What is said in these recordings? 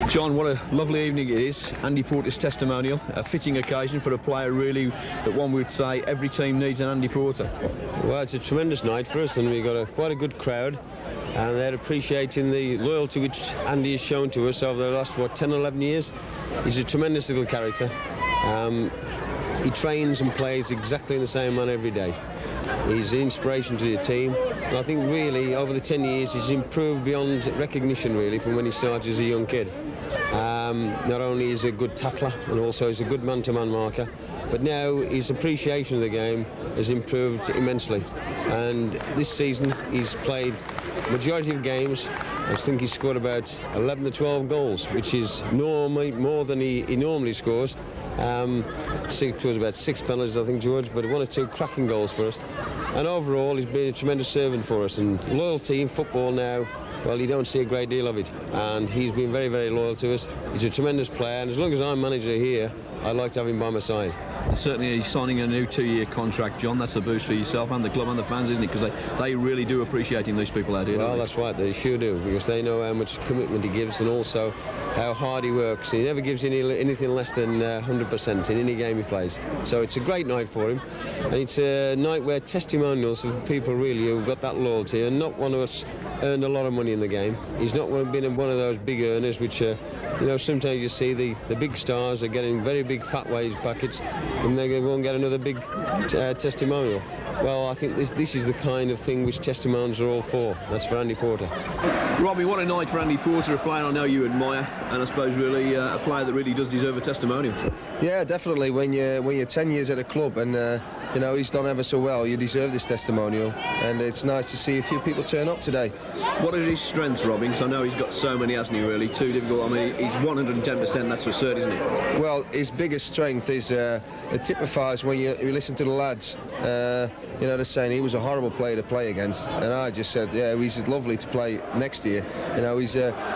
John, what a lovely evening it is. Andy Porter's testimonial, a fitting occasion for a player really that one would say every team needs an Andy Porter. Well, it's a tremendous night for us, and we've got quite a good crowd, and they're appreciating the loyalty which Andy has shown to us over the last, 10 or 11 years. He's a tremendous little character. He trains and plays exactly in the same manner every day. He's an inspiration to the team, and I think really over the 10 years he's improved beyond recognition really from when he started as a young kid. Not only is he a good tackler and also he's a good man-to-man marker, but now his appreciation of the game has improved immensely, and this season he's played majority of games. I think he scored about 11 to 12 goals, which is normally more than he normally scores. He scores about 6 penalties, I think, George, but 1 or 2 cracking goals for us. And overall, he's been a tremendous servant for us. And loyalty in football now, well, you don't see a great deal of it. And he's been very, very loyal to us. He's a tremendous player, and as long as I'm manager here, I'd like to have him by my side. And certainly he's signing a new 2-year contract, John. That's a boost for yourself and the club and the fans, isn't it? Because they really do appreciate these people out here. Well, that's right, they sure do, because they know how much commitment he gives and also how hard he works. He never gives anything less than 100% in any game he plays. So it's a great night for him, and it's a night where testimonials of people really who've got that loyalty, and not one of us earned a lot of money in the game. He's not been one of those big earners, which sometimes you see the big stars are getting very big fat wage packets, and they won't get another big testimonial. Well, I think this is the kind of thing which testimonials are all for. That's for Andy Porter. Robbie, what a night for Andy Porter, a player I know you admire, and I suppose really a player that really does deserve a testimonial. Yeah, definitely. When you're 10 years at a club and he's done ever so well, you deserve this testimonial, and it's nice to see a few people turn up today. What are his strengths, Robbie? Because I know he's got so many, hasn't he, really? Too difficult. I mean, he's 110%, that's for certain, isn't it? Well, his biggest strength is it typifies when you listen to the lads. They're saying he was a horrible player to play against, and I just said, yeah, he's lovely to play next year.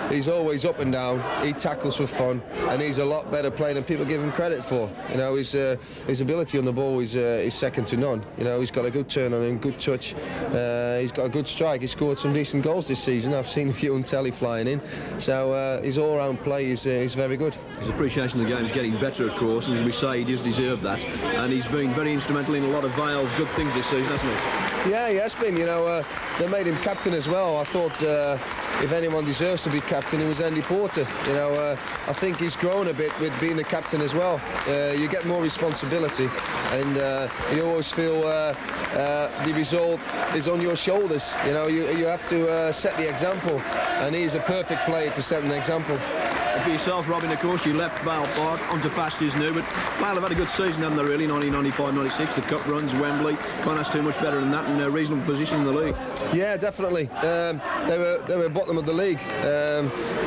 He's always up and down. He tackles for fun, and he's a lot better player than people give him credit for. His ability on the ball is second to none. He's got a good turn on him, good touch. He's got a good strike. He scored some decent goals this season. I've seen a few on telly flying in. So his all-round play is very good. His appreciation of the game is getting better, of course, and as we say, he does deserve that. And he's been very instrumental in a lot of Vale's good things this season, hasn't he? Yeah, he has been. They made him captain as well. I thought if anyone deserves to be captain, it was Andy Porter. I think he's grown a bit with being the captain as well. You get more responsibility, and you always feel the result is on your shoulders. You have to set the example, and he's a perfect player to set an example. And for yourself, Robin, of course, you left Vale Park onto pastures new, but Vale have had a good season, haven't they, really? 1995-96, the cup runs, Wembley. Can't ask too much better than that, and a reasonable position in the league. Yeah, definitely. They were bottom of the league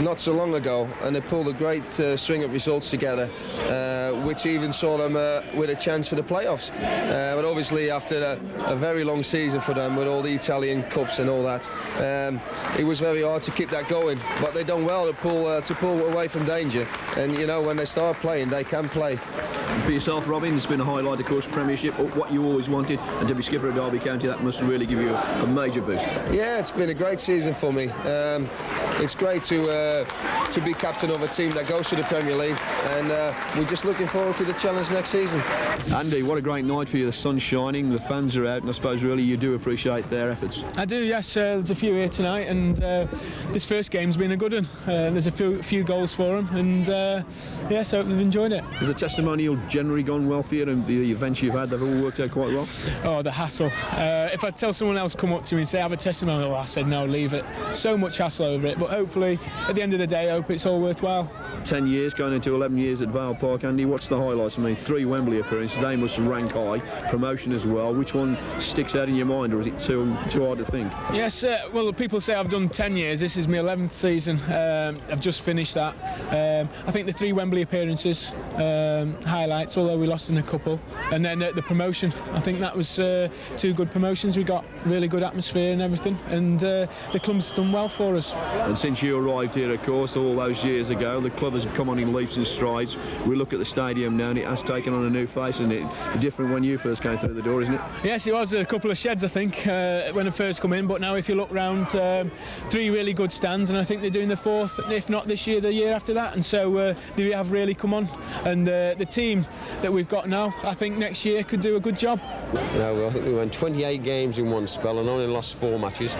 not so long ago, and they pulled a great string of results together, which even saw them with a chance for the playoffs. But obviously, after a very long season for them with all the Italian cups and all that, it was very hard to keep that going. But they done well to pull away from danger, and when they start playing, they can play. And for yourself, Robin, it's been a highlight, of course, Premiership, what you always wanted, and to be skipper of Derby County, that must really give you a major boost. Yeah, it's been a great season for me. It's great to be captain of a team that goes to the Premier League, and we're just looking forward to the challenge next season. Andy, what a great night for you. The sun's shining, the fans are out, and I suppose really you do appreciate their efforts. I do, yes. There's a few here tonight, and this first game's been a good one. There's a few goals for them, and yeah, so they've enjoyed it. Has the testimonial generally gone well for you, and the events you've had, they've all worked out quite well? Oh, the hassle. If I tell someone else come up to me and say, have a testimonial, I said, no, leave it. So much hassle over it, but hopefully, at the end of the day, I hope it's all worthwhile. 10 years, going into 11 years at Vale Park. Andy, what's the highlights? I mean, 3 Wembley appearances, they must rank high. Promotion as well. Which one sticks out in your mind, or is it too hard to think? Yes, well, people say I've done 10 years. This is my 11th season. I've just finished that. I think the 3 Wembley appearances, highlights, although we lost in a couple. And then the promotion. I think that was 2 good promotions. We got really good atmosphere and everything. And the club's done well for us. And since you arrived here, of course, all those years ago, the club club has come on in leaps and strides. We look at the stadium now and it has taken on a new face, and it's different when you first came through the door, isn't it? Yes, it was a couple of sheds, I think, when I first come in, but now if you look round, 3 really good stands, and I think they're doing the 4th, if not this year, the year after that, and so they have really come on, and the team that we've got now, I think next year could do a good job. You know, I think we won 28 games in one spell and only lost 4 matches.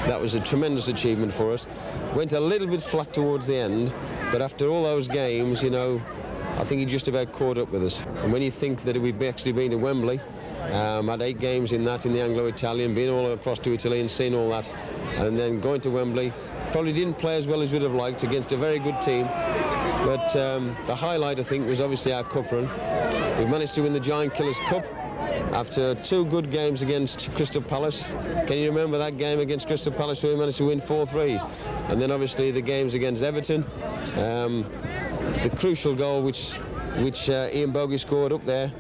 That was a tremendous achievement for us. Went a little bit flat towards the end, but after all those games, you know, I think he just about caught up with us. And when you think that we've actually been to Wembley, had 8 games in that in the Anglo-Italian, been all across to Italy and seen all that, and then going to Wembley, probably didn't play as well as we'd have liked against a very good team. But the highlight, I think, was obviously our cup run. We managed to win the Giant Killers Cup after 2 good games against Crystal Palace. Can you remember that game against Crystal Palace where we managed to win 4-3? And then obviously the games against Everton. The crucial goal which Ian Bogie scored up there,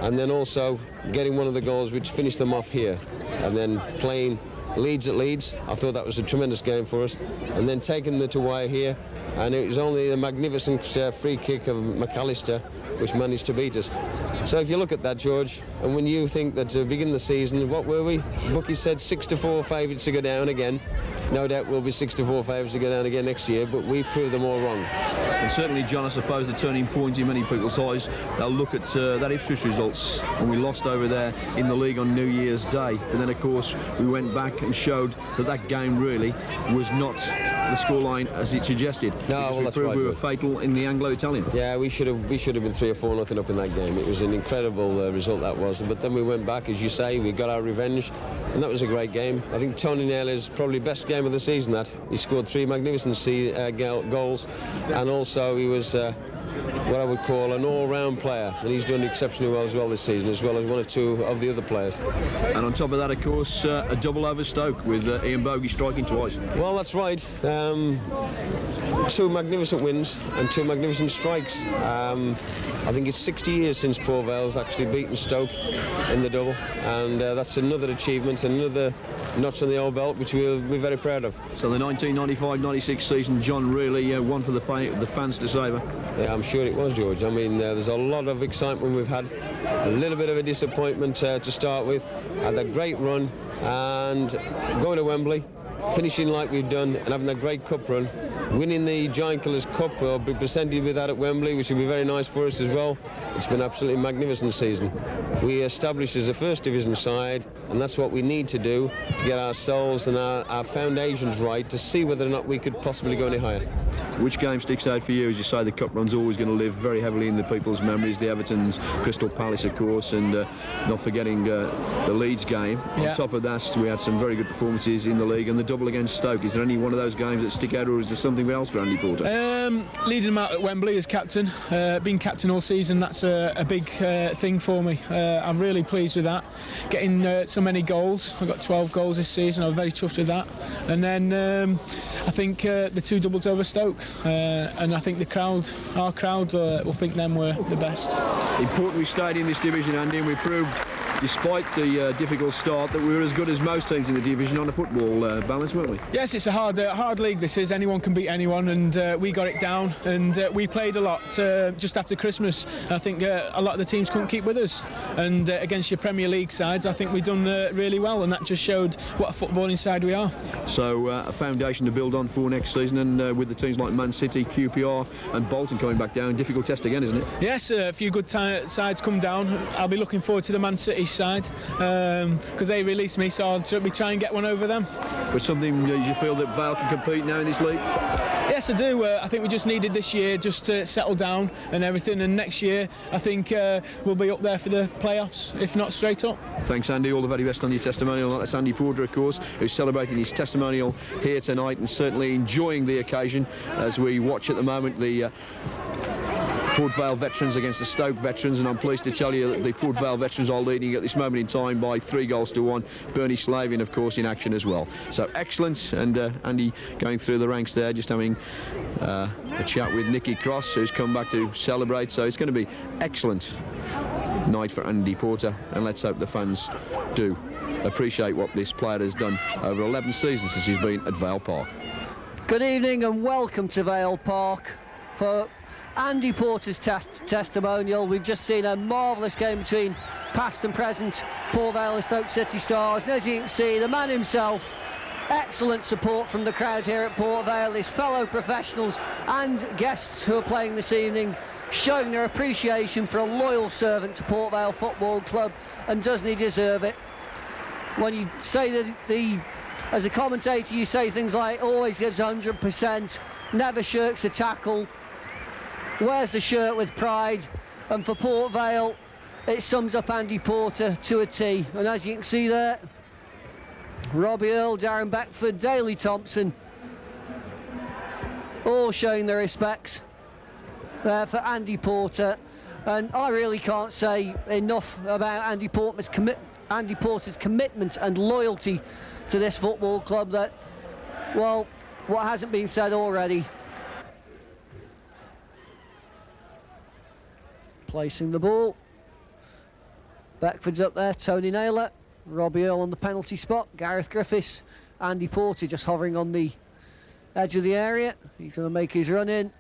and then also getting one of the goals which finished them off here, and then playing Leeds at Leeds. I thought that was a tremendous game for us, and then taking it away here, and it was only the magnificent free kick of McAllister which managed to beat us. So if you look at that, George, and when you think that to begin the season, what were we? Bookie said 6-4 favourites to go down again. No doubt we'll be 6-4 favourites to go down again next year, but we've proved them all wrong. And certainly, John, I suppose the turning point in many people's eyes, they'll look at that Ipswich results, and we lost over there in the league on New Year's Day. But then, of course, we went back and showed that that game really was not the scoreline as it suggested. No, well, we proved we were fatal in the Anglo-Italian. Yeah, we should have been 3 or 4 nothing up in that game. It was an incredible result, that was. But then we went back, as you say, we got our revenge, and that was a great game. I think Tony Naylor's probably best game of the season. That he scored 3 magnificent goals, and also he was what I would call an all-round player, and he's done exceptionally well as well this season, as well as 1 or 2 of the other players. And on top of that, of course, a double over Stoke with Ian Bogie striking twice. Well, that's right. 2 magnificent wins and 2 magnificent strikes. I think it's 60 years since Paul Vale's actually beaten Stoke in the double, and that's another achievement, another notch on the old belt, which we're very proud of. So the 1995-96 season, John, really one for the fans to savour. Yeah, I'm sure it was, George. I mean, there's a lot of excitement we've had, a little bit of a disappointment to start with, had a great run, and going to Wembley, finishing like we've done, and having a great cup run, winning the Giant Killers Cup, we'll be presented with that at Wembley, which will be very nice for us as well. It's been an absolutely magnificent season. We established as a first division side, and that's what we need to do to get ourselves and our foundations right, to see whether or not we could possibly go any higher. Which game sticks out for you? As you say, the cup run's always going to live very heavily in the people's memories. The Everton's, Crystal Palace, of course, and not forgetting the Leeds game. Yeah. On top of that, we had some very good performances in the league, and the double against Stoke. Is there any one of those games that stick out, or is there something else for Andy Porter? Leading him out at Wembley as captain, being captain all season, that's a big thing for me. I'm really pleased with that. Getting so many goals. I got 12 goals this season. I'm very chuffed with that. And then I think the 2 doubles over Stoke, and I think our crowd will think them were the best. Important we stayed in this division, Andy, and we proved, despite the difficult start, that we were as good as most teams in the division on a football balance, weren't we? Yes, it's a hard league this is. Anyone can beat anyone, and we got it down, and we played a lot just after Christmas. I think a lot of the teams couldn't keep with us, and against your Premier League sides, I think we've done really well, and that just showed what a footballing side we are. So a foundation to build on for next season, and with the teams like Man City, QPR and Bolton coming back down, difficult test again, isn't it? Yes, a few good sides come down. I'll be looking forward to the Man City side, because they released me, so I'll be trying and get one over them. But something, do you feel that Vale can compete now in this league? Yes, I do. I think we just needed this year just to settle down and everything, and next year I think we'll be up there for the playoffs, if not straight up. Thanks, Andy. All the very best on your testimonial. That's Andy Porter, of course, who's celebrating his testimonial here tonight and certainly enjoying the occasion as we watch at the moment the Port Vale veterans against the Stoke veterans, and I'm pleased to tell you that the Port Vale veterans are leading at this moment in time by 3-1. Bernie Slavian, of course, in action as well. So excellent, and Andy going through the ranks there, just having a chat with Nicky Cross, who's come back to celebrate. So it's going to be excellent night for Andy Porter, and let's hope the fans do appreciate what this player has done over 11 seasons since he's been at Vale Park. Good evening and welcome to Vale Park for Andy Porter's testimonial. We've just seen a marvellous game between past and present Port Vale and Stoke City stars. And as you can see, the man himself, excellent support from the crowd here at Port Vale, his fellow professionals and guests who are playing this evening, showing their appreciation for a loyal servant to Port Vale Football Club, and doesn't he deserve it? When you say that as a commentator, you say things like always gives 100%, never shirks a tackle, wears the shirt with pride, and for Port Vale it sums up Andy Porter to a T. And as you can see there, Robbie Earle, Darren Beckford, Daley Thompson, all showing their respects there for Andy Porter. And I really can't say enough about Andy Porter's commitment and loyalty to this football club, that, well, what hasn't been said already. Placing the ball, Beckford's up there, Tony Naylor, Robbie Earle on the penalty spot, Gareth Griffiths, Andy Porter just hovering on the edge of the area. He's going to make his run in.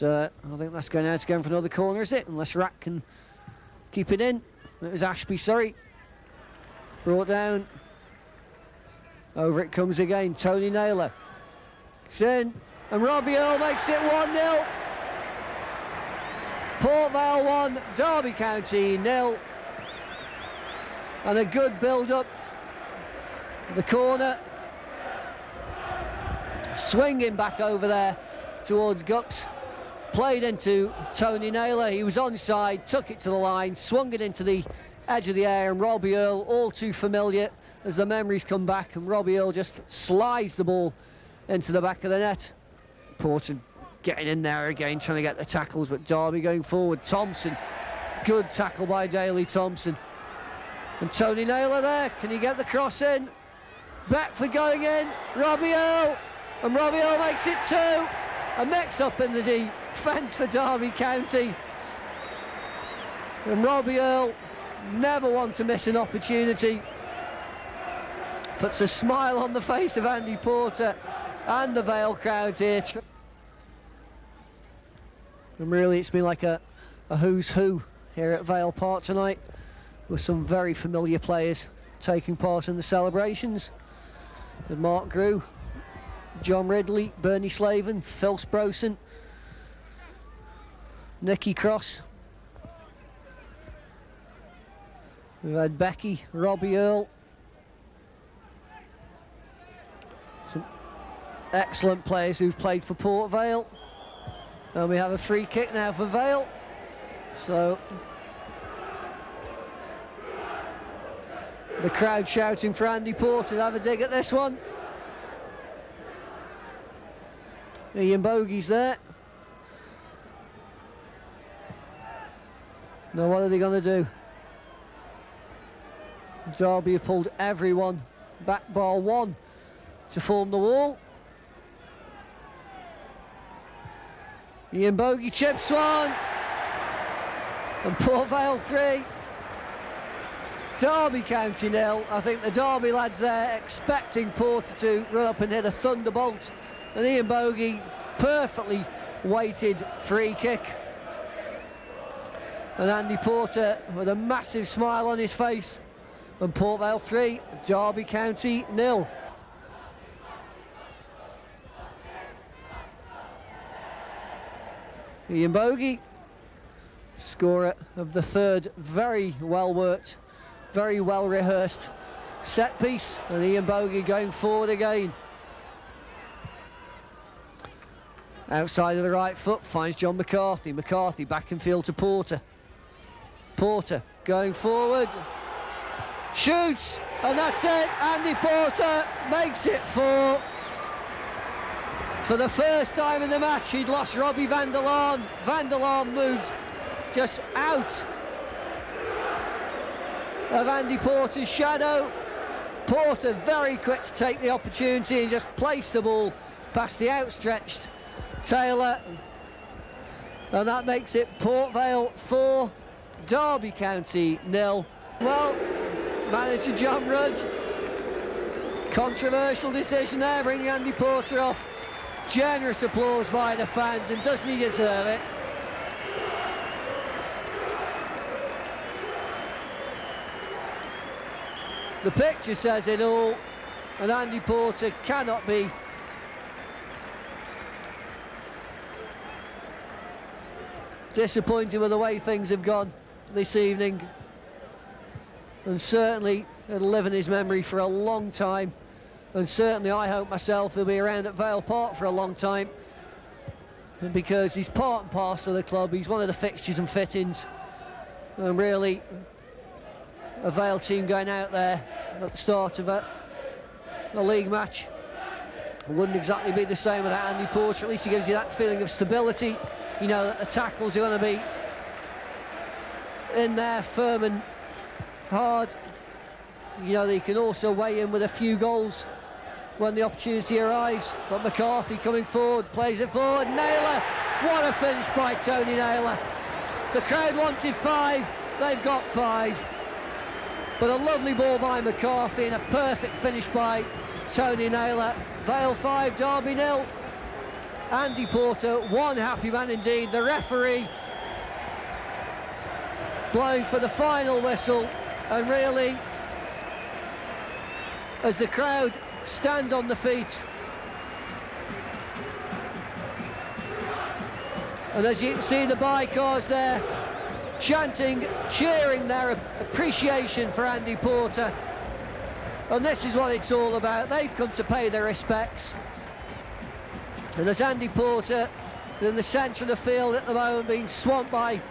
I think that's going out again for another corner, is it? Unless Rack can keep it in. It was Ashby, sorry. Brought down. Over it comes again, Tony Naylor. It's in, and Robbie Earle makes it 1-0. Port Vale 1, Derby County 0. And a good build-up. The corner. Swinging back over there towards Gups. Played into Tony Naylor. He was onside, took it to the line, swung it into the edge of the air, and Robbie Earle, all too familiar as the memories come back, and Robbie Earle just slides the ball into the back of the net. Porter getting in there again, trying to get the tackles, but Derby going forward. Thompson, good tackle by Daley Thompson. And Tony Naylor there, can he get the cross in? Beckford going in, Robbie Earle, and Robbie Earle makes it 2. A mix-up in the defence for Derby County. And Robbie Earle, never one to miss an opportunity. Puts a smile on the face of Andy Porter and the Vale crowd here. And really, it's been like a who's who here at Vale Park tonight, with some very familiar players taking part in the celebrations. With Mark Grew, John Ridley, Bernie Slaven, Phil Sprosen, Nicky Cross. We've had Becky, Robbie Earle. Some excellent players who've played for Port Vale. And we have a free kick now for Vale. So the crowd shouting for Andy Porter to have a dig at this one. Ian Bogie's there. Now what are they going to do? Derby have pulled everyone back bar one to form the wall. Ian Bogie chips one. And Port Vale 3. Derby County 0. I think the Derby lads there expecting Porter to run up and hit a thunderbolt. And Ian Bogie, perfectly weighted free kick. And Andy Porter with a massive smile on his face. And Port Vale 3, Derby County 0. Ian Bogie, scorer of the third, very well worked, very well rehearsed set piece. And Ian Bogie going forward again. Outside of the right foot finds John McCarthy. McCarthy back in field to Porter. Porter going forward. Shoots, and that's it. Andy Porter makes it 4. For the first time in the match, he'd lost Robbie van der Laan. Van der Laan moves just out of Andy Porter's shadow. Porter very quick to take the opportunity and just place the ball past the outstretched Taylor. And that makes it Port Vale 4, Derby County 0. Well, manager John Rudge, controversial decision there, bringing Andy Porter off. Generous applause by the fans, and doesn't he deserve it? The picture says it all, and Andy Porter cannot be disappointed with the way things have gone this evening, and certainly it'll live in his memory for a long time, and certainly I hope myself he'll be around at Vale Park for a long time, because he's part and parcel of the club. He's one of the fixtures and fittings, and really a Vale team going out there at the start of a league match wouldn't exactly be the same without Andy Porter. At least he gives you that feeling of stability. You know that the tackles are going to be in there firm and hard. You know that he can also weigh in with a few goals when the opportunity arrives. But McCarthy coming forward, plays it forward. Naylor, what a finish by Tony Naylor. The crowd wanted 5, they've got 5. But a lovely ball by McCarthy and a perfect finish by Tony Naylor. Vale 5, Derby 0. Andy Porter, one happy man indeed. The referee blowing for the final whistle, and really, as the crowd stand on the feet, and as you can see the bycars there chanting, cheering their appreciation for Andy Porter, and this is what it's all about. They've come to pay their respects. And there's Andy Porter in the centre of the field at the moment, being swamped by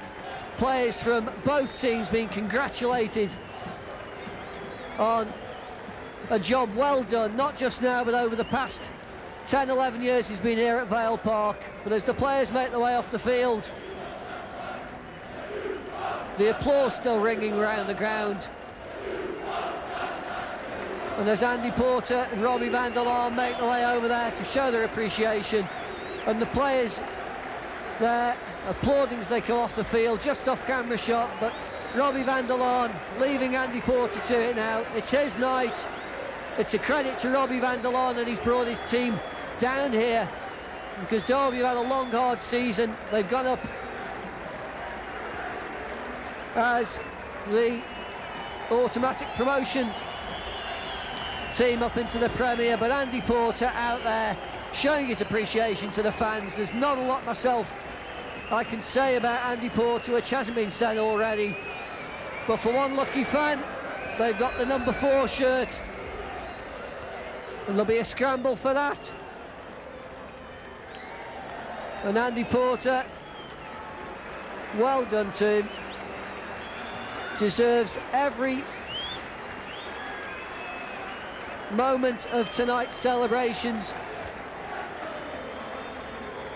players from both teams, being congratulated on a job well done, not just now but over the past 10-11 years he's been here at Vale Park. But as the players make their way off the field, the applause still ringing around the ground. And as Andy Porter and Robbie van der Laan make their way over there to show their appreciation, and the players there applauding as they come off the field, just off camera shot, but Robbie van der Laan leaving Andy Porter to it now. It's his night. It's a credit to Robbie van der Laan that he's brought his team down here, because Derby have had a long, hard season. They've gone up as the automatic promotion team up into the Premier, but Andy Porter out there showing his appreciation to the fans. There's not a lot myself I can say about Andy Porter which hasn't been said already, but for one lucky fan, they've got the number 4 shirt, and there'll be a scramble for that. And Andy Porter, well done to him, deserves every moment of tonight's celebrations,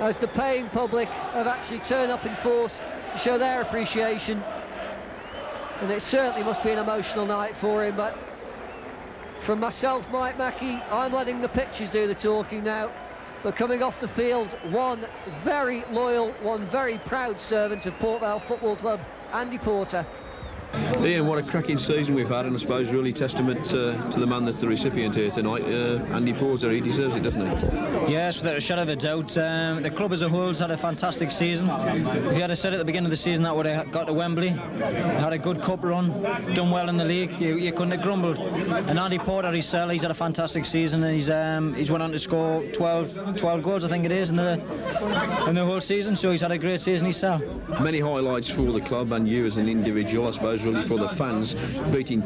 as the paying public have actually turned up in force to show their appreciation, and it certainly must be an emotional night for him. But from myself, Mike Mackey, I'm letting the pictures do the talking now. But coming off the field, one very loyal, one very proud servant of Port Vale Football Club, Andy Porter. Ian, what a cracking season we've had, and I suppose really testament to the man that's the recipient here tonight, Andy Porter. He deserves it, doesn't he? Yes, without a shadow of a doubt. The club as a whole has had a fantastic season. If you had said at the beginning of the season that would have got to Wembley, had a good cup run, done well in the league, you couldn't have grumbled. And Andy Porter, he's had a fantastic season, and he's went on to score 12 goals, I think it is, in the whole season. So he's had a great season himself. Many highlights for the club and you as an individual, I suppose. Really for the fans, beating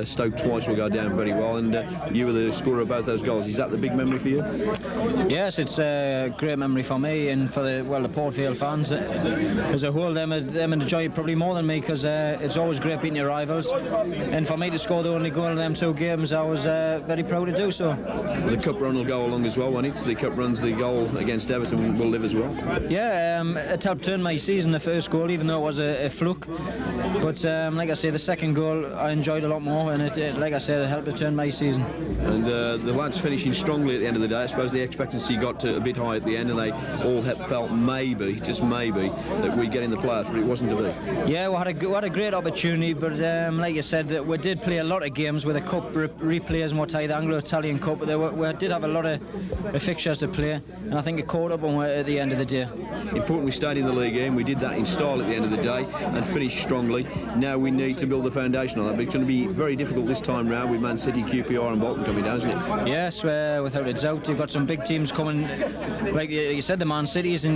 Stoke twice will go down very well, and you were the scorer of both those goals. Is that the big memory for you? Yes, it's a great memory for me and for the Port Vale fans as a whole. Them enjoy it probably more than me, because it's always great beating your rivals, and for me to score the only goal in them 2 games, I was very proud to do so. The cup run will go along as well, won't it? The cup runs, the goal against Everton will live as well. Yeah, it helped turn my season, the first goal, even though it was a fluke. But like I say, the second goal I enjoyed a lot more, and it like I said, it helped to turn my season. And the lads finishing strongly at the end of the day. I suppose the expectancy got to a bit high at the end, and they all felt maybe, just maybe, that we'd get in the playoffs, but it wasn't to be. Yeah, we had a great opportunity, but like you said, that we did play a lot of games with the cup replays and what the Anglo-Italian Cup, but we did have a lot of fixtures to play, and I think it caught up on at the end of the day. Important we stayed in the league game. We did that in style at the end of the day and finished strongly. Now we need to build the foundation on that. But it's going to be very difficult this time round with Man City, QPR and Bolton coming down, isn't it? Yes, without a doubt. You've got some big teams coming, like you said, the Man Cities, and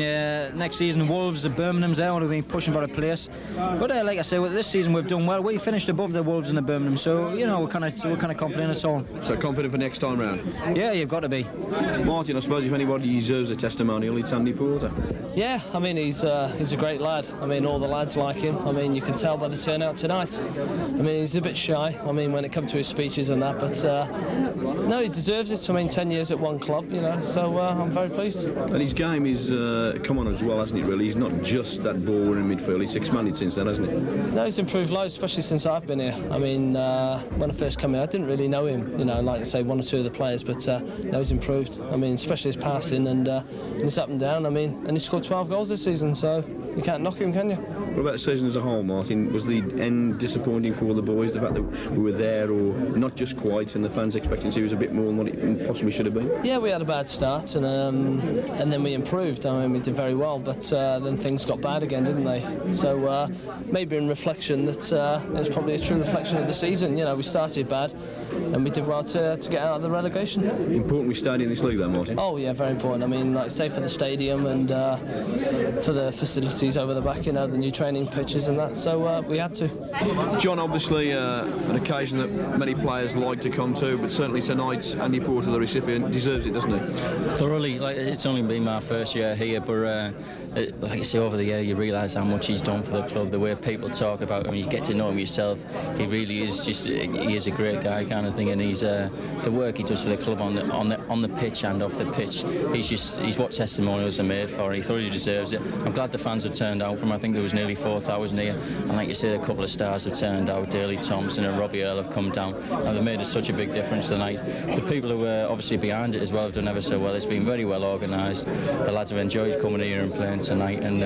next season Wolves, the Birminghams there, will be pushing for a place. But like I say, this season we've done well. We finished above the Wolves and the Birmingham, so we're kind of confident at all. So confident for next time round? Yeah, you've got to be. Martin, I suppose if anybody deserves a testimonial, it's Andy Porter. Yeah, I mean he's a great lad. I mean all the lads like him. I mean you can tell by the turnout tonight. I mean he's a bit shy. I mean when it comes to his speeches and that, but no, he deserves it. I mean 10 years at one club, So I'm very pleased. And his game is come on as well, hasn't it? Really, he's not just that ball in midfield. He's expanded since then, hasn't he? No, he's improved loads, especially since I've been here. I mean when I first came in, I didn't really know him. Like say one or two of the players, but no, he's improved. I mean especially his passing and his up and down. I mean, and he scored 12 goals this season, so you can't knock him, can you? What about the season as a whole, Martin? Was the end disappointing for all the boys? The fact that we were there, or not just quite, and the fans' expectancy was a bit more than what it possibly should have been? Yeah, we had a bad start, and then we improved. I mean, we did very well, but then things got bad again, didn't they? So maybe in reflection, that it's probably a true reflection of the season. We started bad, and we did well to get out of the relegation. Important we stayed in this league, though, Martin. Oh yeah, very important. I mean, like say for the stadium and for the facilities over the back, the new training pitches and that. So we had to. John, obviously an occasion that many players like to come to, but certainly tonight, Andy Porter, the recipient, deserves it, doesn't he? Thoroughly. Like it's only been my first year here, but like you say, over the year you realise how much he's done for the club. The way people talk about him, you get to know him yourself. He really is he is a great guy, kind of thing, and he's the work he does for the club on the pitch and off the pitch. He's what testimonials are made for, and he thoroughly deserves it. I'm glad the fans have turned out for him. I think there was nearly 4,000 here, and like you say, a couple of stars have turned out. Daley Thompson and Robbie Earl have come down, and they've made us such a big difference tonight. The people who were obviously behind it as well have done ever so well. It's been very well organised. The lads have enjoyed coming here and playing tonight, and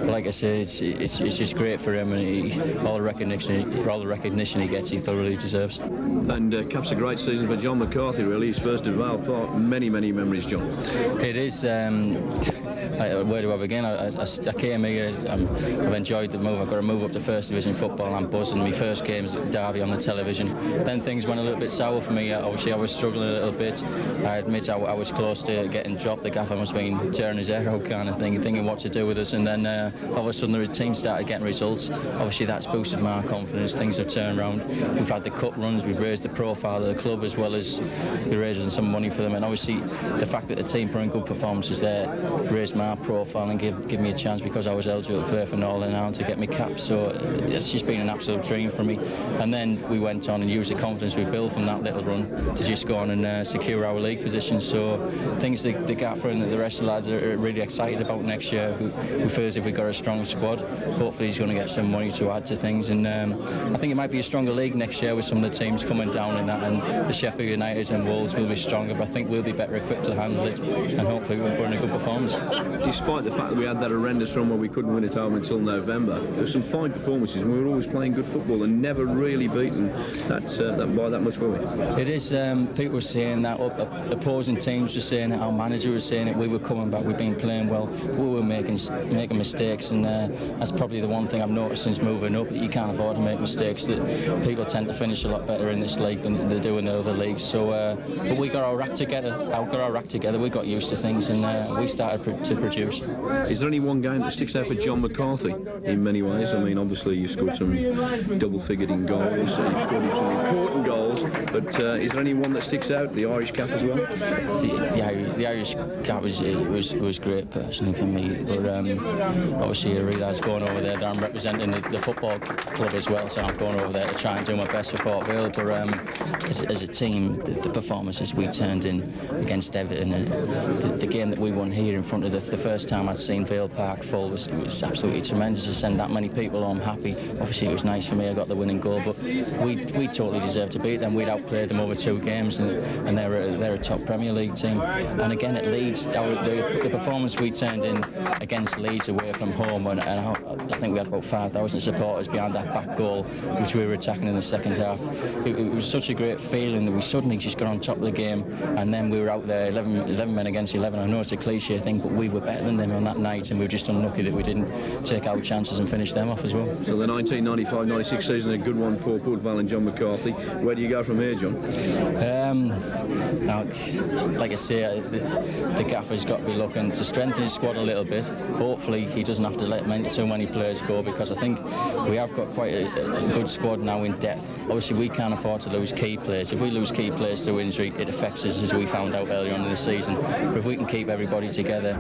like I say, it's just great for him, and all the recognition he gets, he thoroughly deserves. And caps a great season for John McCarthy, really. His first of Vale Park. Many memories, John. It is. Where do I begin? I came here. I've enjoyed the move. I've got to move up to First Division football. I'm buzzing. My first games at Derby on the television. Then things went a little bit sour for me. Obviously, I was struggling a little bit. I admit I was close to getting dropped. The gaffer must have been tearing his hair out, kind of thing, thinking what to do with us. And then all of a sudden, the team started getting results. Obviously, that's boosted my confidence. Things have turned around. We've had the cup runs. We've raised the profile of the club, as well as raising some money for them. And obviously, the fact that the team put in good performances there raised my profile and give me a chance, because I was eligible to play for Northern Laan to get me cap. So it's just been an absolute dream for me. And then we went on and used the confidence we built from that little run to just go on and secure our league position. So things the gaffer and the rest of the lads are really excited about next year. We feel as if we've got a strong squad. Hopefully he's going to get some money to add to things, and I think it might be a stronger league next year with some of the teams coming down in that, and the Sheffield Uniteds and Wolves will be stronger, but I think we'll be better equipped to handle it, and hopefully we'll put in a good performance. Despite the fact that we had that horrendous run where we couldn't win at home until November, there's some fine performances, and we were always playing good football and never really beaten that by that much, were we? It is. People were saying that, opposing teams were saying it, our manager was saying it, we were coming back, we've been playing well, we were making mistakes, and that's probably the one thing I've noticed since moving up. You can't afford to make mistakes. That people tend to finish a lot better in this league than they do in the other leagues. So, but we got our act together. We got used to things, and we started to produce. Is there any one game that sticks out for John McCarthy in many ways? I mean, obviously you've scored some double-figured in goals, you've scored some important goals, but is there any one that sticks out? The Irish cap as well? The Irish cap was great personally for me, but obviously I realise going over there that I'm representing the football club as well, so I'm going over there to try and do my best for Port Vale. But as a team, the performances we turned in against Everton, the game that we won here in front of the first time I'd seen Vale Park full was absolutely tremendous. To send that many people home happy, obviously it was nice for me, I got the winning goal, but we totally deserved to beat them. We'd outplayed them over 2 games, and they're a top Premier League team. And again at Leeds, the performance we turned in against Leeds away from home, and I think we had about 5,000 supporters behind that back goal, which we were attacking in the second half. It was such a great feeling that we suddenly just got on top of the game, and then we were out there 11 men against 11. I know it's a cliche thing, but we were better than them on that night, and we were just unlucky that we didn't take our chances and finish them off as well. So the 1995-96 season, a good one for Port Vale and John McCarthy. Where do you go from here, John? Now, like I say, the gaffer's got to be looking to strengthen his squad a little bit. Hopefully he doesn't have to let too many players go, because I think we have got quite a good squad now in depth. Obviously we can't afford to lose key players. If we lose key players through injury, it affects us, as we found out earlier on in the season. But if we can keep everybody together,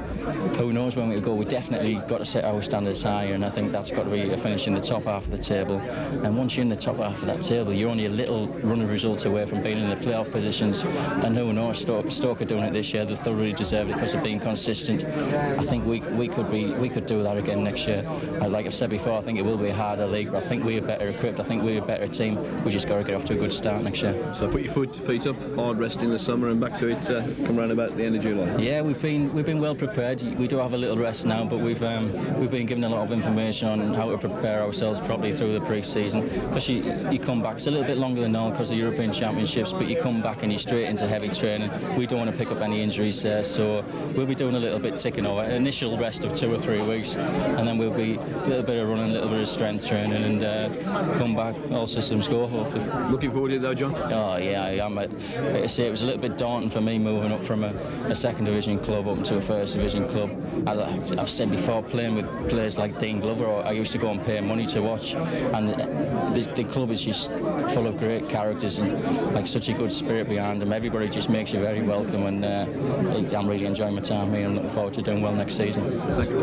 who knows when we go. We definitely got to set our standards higher, and I think that's got to be a finish in the top half of the table. And once you're in the top half of that table, you're only a little run of results away from being in the playoff positions. And who knows, Stoke are doing it this year. They thoroughly deserve it because of being consistent. I think we could do that again next year. Like I've said before, I think it will be a harder league, but I think we're better equipped. I think we're a better team. We just got to get off to a good start next year. So put your feet up, hard rest in the summer, and back to it come round about the end of July. Yeah, we've been well prepared. We do have a little rest now, but we've been given a lot of information on how to prepare ourselves properly through the pre-season. Because you come back, it's a little bit longer than normal because of the European Championships, but you come back and you're straight into heavy training. We don't want to pick up any injuries there, so we'll be doing a little bit ticking over. An initial rest of 2 or 3 weeks, and then we'll be a little bit of running, a little bit of strength training, and come back, all systems go, hopefully. Looking forward to it though, John? Oh yeah, I am. Like I say, it was a little bit daunting for me moving up from a second division club up into a first division club. As I've said before, playing with players like Dean Glover, I used to go and pay money to watch, and the club is just full of great characters and like such a good spirit behind them. Everybody just makes you very welcome, and I'm really enjoying my time here and looking forward to doing well next season.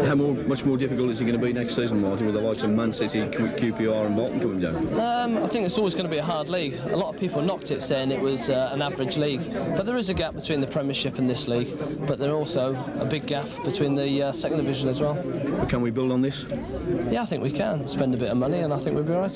How much more difficult is it going to be next season, Martin, with the likes of Man City, QPR and Bolton coming down? I think it's always going to be a hard league. A lot of people knocked it, saying it was an average league, but there is a gap between the Premiership and this league, but there's also a big gap between the second division as well. But can we build on this? Yeah, I think we can. Spend a bit of money and I think we'll be all right.